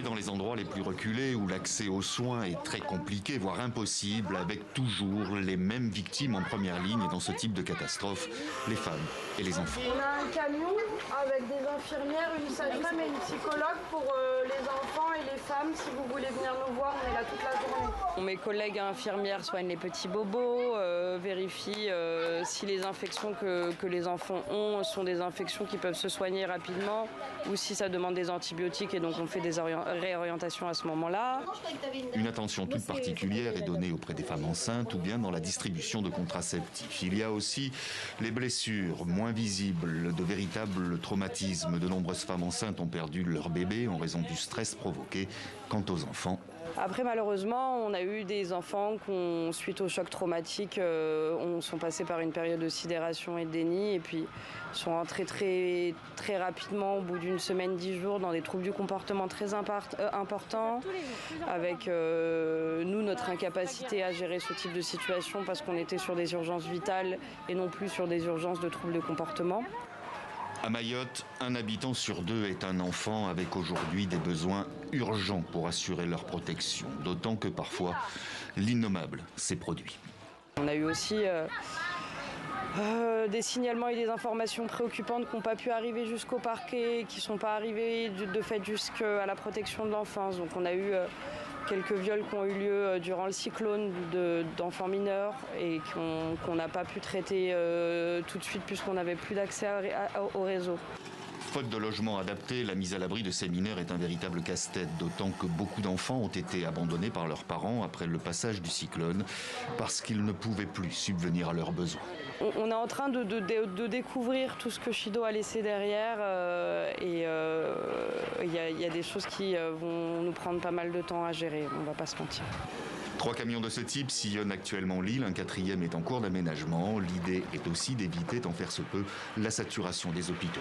dans les endroits les plus reculés où l'accès aux soins est très compliqué, voire impossible, avec toujours les mêmes victimes en première ligne et dans ce type de catastrophe, les femmes et les enfants. On a un camion avec des infirmières, une sage-femme et une psychologue pour les enfants et les femmes. Si vous voulez venir nous voir, on est là toute la journée. Mes collègues infirmières soignent les petits bobos, vérifient si les infections que les enfants ont sont des infections qui peuvent se soigner rapidement ou si ça demande des antibiotiques et donc on fait des réorientations à ce moment-là. Une attention toute particulière est donnée auprès des femmes enceintes ou bien dans la distribution de contraceptifs. Il y a aussi les blessures moins visibles, de véritables traumatismes. De nombreuses femmes enceintes ont perdu leur bébé en raison du stress provoqué. Quant aux enfants, après, malheureusement, on a eu des enfants qui, suite au choc traumatique, sont passés par une période de sidération et de déni et puis sont rentrés très rapidement, au bout d'une semaine, 10 jours, dans des troubles du comportement très importants, avec nous, notre incapacité à gérer ce type de situation parce qu'on était sur des urgences vitales et non plus sur des urgences de troubles de comportement. À Mayotte, un habitant sur deux est un enfant avec aujourd'hui des besoins urgents pour assurer leur protection, d'autant que parfois l'innommable s'est produit. On a eu aussi des signalements et des informations préoccupantes qui n'ont pas pu arriver jusqu'au parquet, qui ne sont pas arrivées de fait jusqu'à la protection de l'enfance. Donc on a eu quelques viols qui ont eu lieu durant le cyclone d'enfants mineurs et qu'on n'a pas pu traiter tout de suite puisqu'on n'avait plus d'accès au réseau. Faute de logement adapté, la mise à l'abri de ces mineurs est un véritable casse-tête, d'autant que beaucoup d'enfants ont été abandonnés par leurs parents après le passage du cyclone parce qu'ils ne pouvaient plus subvenir à leurs besoins. On est en train de découvrir tout ce que Chido a laissé derrière et il y a des choses qui vont nous prendre pas mal de temps à gérer, on ne va pas se mentir. 3 camions de ce type sillonnent actuellement l'île, un 4e est en cours d'aménagement. L'idée est aussi d'éviter, tant faire se peut, la saturation des hôpitaux.